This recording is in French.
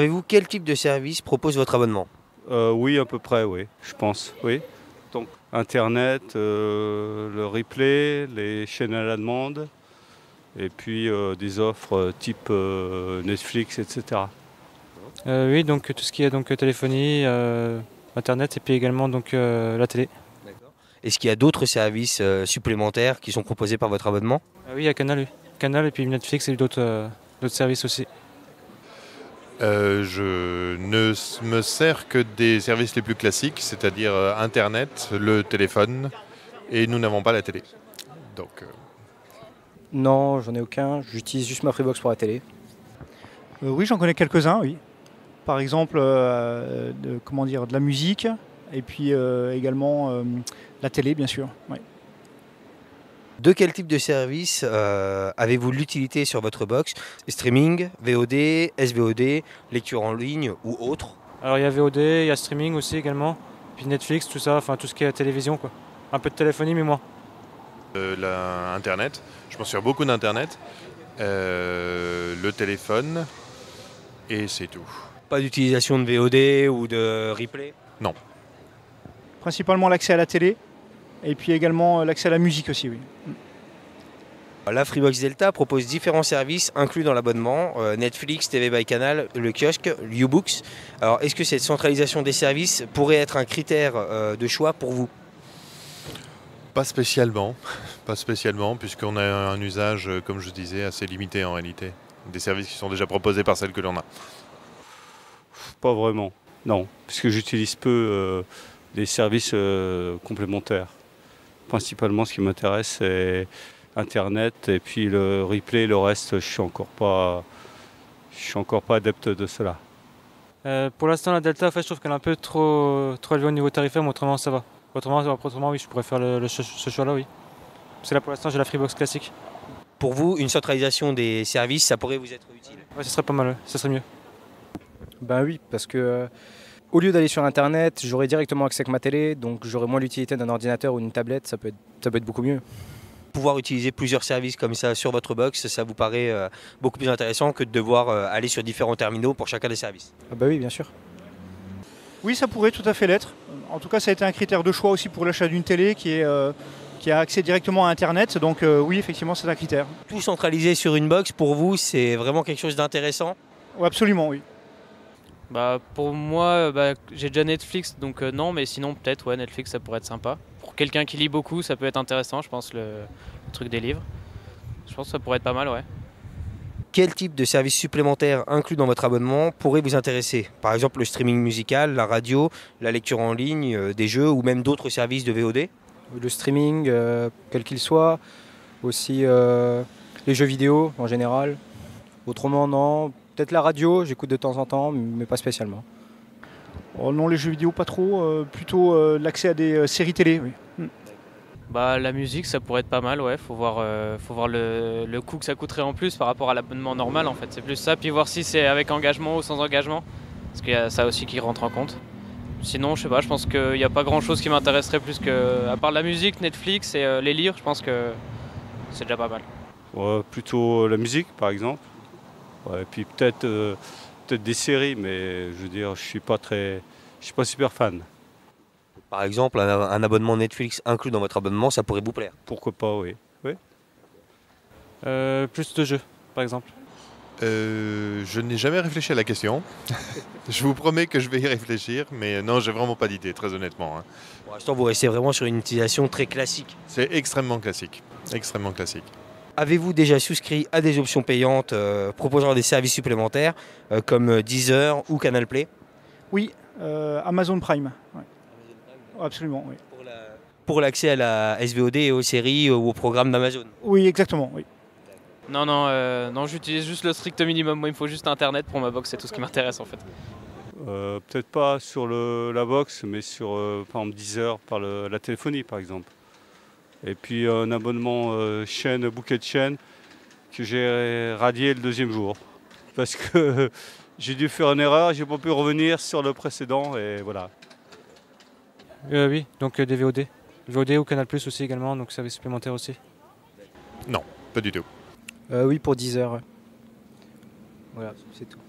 Savez-vous quel type de service propose votre abonnement? Oui, à peu près, oui, je pense, oui. Donc, Internet, le replay, les chaînes à la demande, et puis des offres type Netflix, etc. Oui, donc tout ce qui est donc téléphonie, internet et puis également donc la télé. D'accord. Est-ce qu'il y a d'autres services supplémentaires qui sont proposés par votre abonnement? Oui, il y a Canal, oui. Canal et puis Netflix et d'autres services aussi. Je ne me sers que des services les plus classiques, c'est-à-dire Internet, le téléphone, et nous n'avons pas la télé. Donc, Non, j'en ai aucun. J'utilise juste ma Freebox pour la télé. Oui, j'en connais quelques-uns, oui. Par exemple, de la musique et puis également la télé, bien sûr. Ouais. De quel type de service avez-vous l'utilité sur votre box? Streaming, VOD, SVOD, lecture en ligne ou autre? Alors il y a VOD, il y a streaming aussi également, puis Netflix, tout ça, enfin tout ce qui est télévision quoi. Un peu de téléphonie mais moins. Internet, je m'en sers beaucoup d'Internet, le téléphone, et c'est tout. Pas d'utilisation de VOD ou de replay? Non. Principalement l'accès à la télé et puis également l'accès à la musique aussi, oui. La Freebox Delta propose différents services inclus dans l'abonnement, Netflix, TV by Canal, le kiosque, Ubooks. Alors est-ce que cette centralisation des services pourrait être un critère de choix pour vous? Pas spécialement, puisqu'on a un usage, comme je disais, assez limité en réalité. Des services qui sont déjà proposés par celles que l'on a. Pas vraiment, non, puisque j'utilise peu des services complémentaires. Principalement, ce qui m'intéresse, c'est Internet et puis le replay, le reste, je suis encore pas adepte de cela. Pour l'instant la Delta, en fait, je trouve qu'elle est un peu trop élevée au niveau tarifaire, mais autrement ça va. Autrement oui, je pourrais faire ce choix-là, oui. Parce que là pour l'instant j'ai la Freebox classique. Pour vous, une centralisation des services, ça pourrait vous être utile? Ouais, ce serait pas mal, ouais. Ça serait mieux. Ben oui, parce que au lieu d'aller sur Internet, j'aurai directement accès avec ma télé, donc j'aurai moins l'utilité d'un ordinateur ou d'une tablette, ça peut être beaucoup mieux. Pouvoir utiliser plusieurs services comme ça sur votre box, ça vous paraît beaucoup plus intéressant que de devoir aller sur différents terminaux pour chacun des services? Ah bah oui, bien sûr. Oui, ça pourrait tout à fait l'être. En tout cas, ça a été un critère de choix aussi pour l'achat d'une télé qui a accès directement à Internet. Donc oui, effectivement, c'est un critère. Tout centralisé sur une box, pour vous, c'est vraiment quelque chose d'intéressant? Oui, absolument, oui. Bah, pour moi, j'ai déjà Netflix, donc non, mais sinon peut-être, ouais, Netflix, ça pourrait être sympa. Pour quelqu'un qui lit beaucoup, ça peut être intéressant, je pense, le truc des livres. Je pense que ça pourrait être pas mal, ouais. Quel type de service supplémentaire inclus dans votre abonnement pourrait vous intéresser? Par exemple le streaming musical, la radio, la lecture en ligne, des jeux ou même d'autres services de VOD? Le streaming, quel qu'il soit, aussi les jeux vidéo en général. Autrement, non. Peut-être la radio, j'écoute de temps en temps, mais pas spécialement. Oh, non, les jeux vidéo, pas trop. Plutôt l'accès à des séries télé, oui. Bah, la musique, ça pourrait être pas mal, ouais. Faut voir le coût que ça coûterait en plus par rapport à l'abonnement normal, en fait. C'est plus ça, puis voir si c'est avec engagement ou sans engagement. Parce qu'il y a ça aussi qui rentre en compte. Sinon, je sais pas, je pense qu'il n'y a pas grand-chose qui m'intéresserait plus que... À part la musique, Netflix et les livres, je pense que c'est déjà pas mal. Ouais, plutôt la musique, par exemple. Ouais, et puis peut-être des séries, mais je veux dire, je suis pas super fan. Par exemple, un abonnement Netflix inclus dans votre abonnement, ça pourrait vous plaire? Pourquoi pas, oui. Oui. Plus de jeux, par exemple. Je n'ai jamais réfléchi à la question. Je vous promets que je vais y réfléchir, mais non, j'ai vraiment pas d'idée, très honnêtement. Hein. Pour l'instant, vous restez vraiment sur une utilisation très classique. C'est extrêmement classique, extrêmement classique. Avez-vous déjà souscrit à des options payantes proposant des services supplémentaires comme Deezer ou Canal Play? Oui, Amazon Prime. Ouais. Absolument, oui. Pour l'accès à la SVOD et aux séries ou aux programmes d'Amazon? Oui, exactement, oui. Non, j'utilise juste le strict minimum. Moi, il me faut juste Internet pour ma box, c'est tout ce qui m'intéresse en fait. Peut-être pas sur la box, mais sur par exemple Deezer, par la téléphonie par exemple. Et puis un abonnement chaîne, bouquet de chaîne, que j'ai radié le deuxième jour. Parce que j'ai dû faire une erreur, j'ai pas pu revenir sur le précédent et voilà. Oui, donc des VOD. VOD ou Canal Plus aussi également, donc service supplémentaire aussi. Non, pas du tout. Oui, pour 10 heures. Voilà, c'est tout.